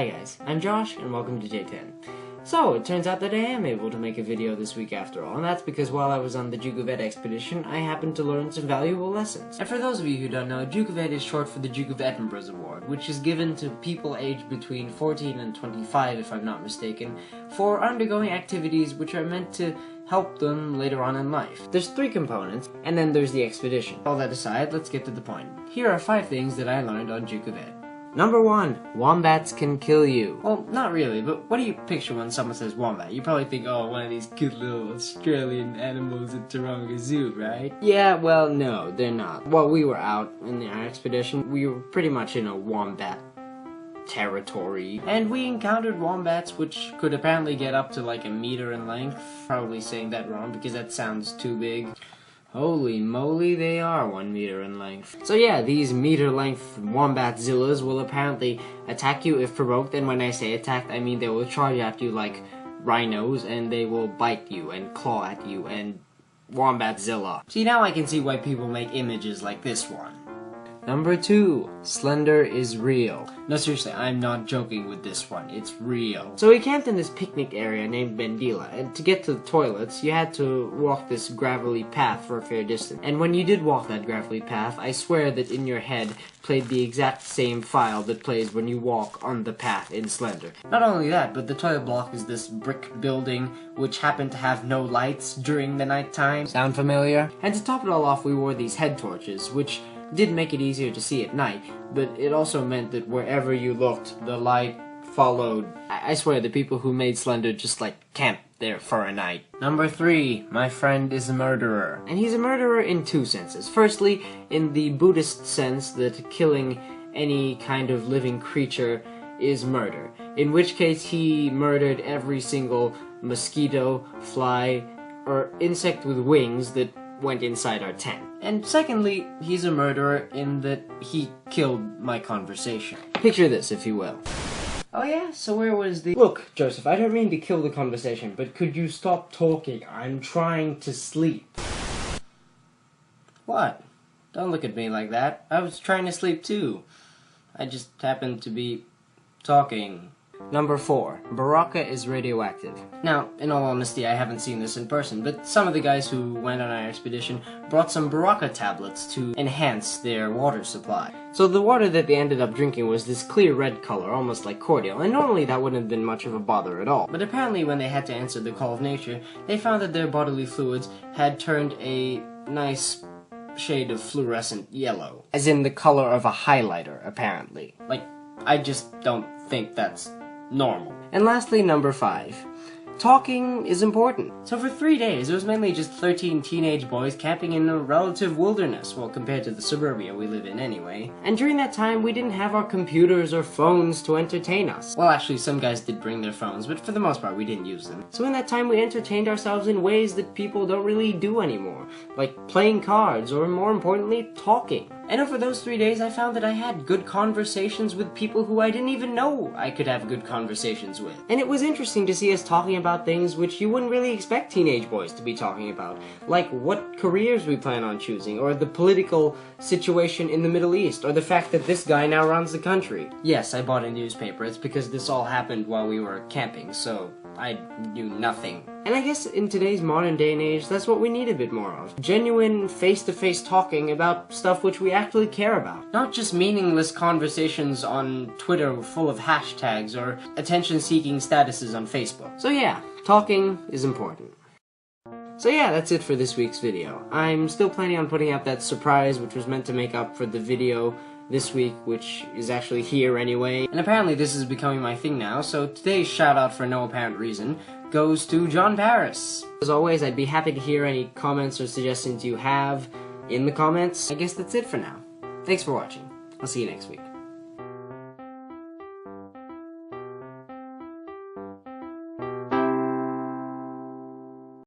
Hi guys, I'm Josh, and welcome to J10. So, it turns out that I am able to make a video this week after all, and that's because while I was on the Duke of Ed expedition, I happened to learn some valuable lessons. And for those of you who don't know, Duke of Ed is short for the Duke of Edinburgh's Award, which is given to people aged between 14 and 25, if I'm not mistaken, for undergoing activities which are meant to help them later on in life. There's 3 components, and then there's the expedition. All that aside, let's get to the point. Here are 5 things that I learned on Duke of Ed. Number 1. Wombats can kill you. Well, not really, but what do you picture when someone says wombat? You probably think, oh, one of these cute little Australian animals at Taronga Zoo, right? Yeah, well, no, they're not. While we were out in our expedition, we were pretty much in a wombat territory, and we encountered wombats which could apparently get up to like a meter in length. Probably saying that wrong because that sounds too big. Holy moly, they are 1 meter in length. So yeah, these meter-length wombatzillas will apparently attack you if provoked, and when I say attacked, I mean they will charge at you like rhinos, and they will bite you and claw at you, and wombatzilla. See, now I can see why people make images like this one. Number 2. Slender is real. No, seriously, I'm not joking with this one. It's real. So we camped in this picnic area named Bendila, and to get to the toilets, you had to walk this gravelly path for a fair distance. And when you did walk that gravelly path, I swear that in your head played the exact same file that plays when you walk on the path in Slender. Not only that, but the toilet block is this brick building which happened to have no lights during the nighttime. Sound familiar? And to top it all off, we wore these head torches, which did make it easier to see at night, but it also meant that wherever you looked, the light followed. I swear, the people who made Slender just like camped there for a night. Number 3, my friend is a murderer. And he's a murderer in 2 senses. Firstly, in the Buddhist sense that killing any kind of living creature is murder, in which case he murdered every single mosquito, fly, or insect with wings that went inside our tent. And secondly, he's a murderer in that he killed my conversation. Picture this, if you will. Oh yeah, so where was the— Look, Joseph, I don't mean to kill the conversation, but could you stop talking? I'm trying to sleep. What? Don't look at me like that. I was trying to sleep too. I just happened to be talking. Number 4. Berocca is radioactive. Now, in all honesty, I haven't seen this in person, but some of the guys who went on our expedition brought some Berocca tablets to enhance their water supply. So the water that they ended up drinking was this clear red color, almost like cordial, and normally that wouldn't have been much of a bother at all. But apparently when they had to answer the call of nature, they found that their bodily fluids had turned a nice shade of fluorescent yellow. As in the color of a highlighter, apparently. Like, I just don't think that's normal. And lastly, number 5. Talking is important. So for 3 days, it was mainly just 13 teenage boys camping in a relative wilderness, well, compared to the suburbia we live in anyway. And during that time, we didn't have our computers or phones to entertain us. Well, actually, some guys did bring their phones, but for the most part, we didn't use them. So in that time, we entertained ourselves in ways that people don't really do anymore, like playing cards, or more importantly, talking. And over those 3 days, I found that I had good conversations with people who I didn't even know I could have good conversations with. And it was interesting to see us talking about things which you wouldn't really expect teenage boys to be talking about, like what careers we plan on choosing, or the political situation in the Middle East, or the fact that this guy now runs the country. Yes, I bought a newspaper. It's because this all happened while we were camping, so I knew nothing. And I guess in today's modern day and age, that's what we need a bit more of. Genuine, face-to-face talking about stuff which we actually care about. Not just meaningless conversations on Twitter full of hashtags or attention-seeking statuses on Facebook. So yeah, talking is important. So yeah, that's it for this week's video. I'm still planning on putting out that surprise which was meant to make up for the video this week, which is actually here anyway. And apparently this is becoming my thing now, so today's shoutout for no apparent reason goes to John Paris. As always, I'd be happy to hear any comments or suggestions you have in the comments. I guess that's it for now. Thanks for watching. I'll see you next week.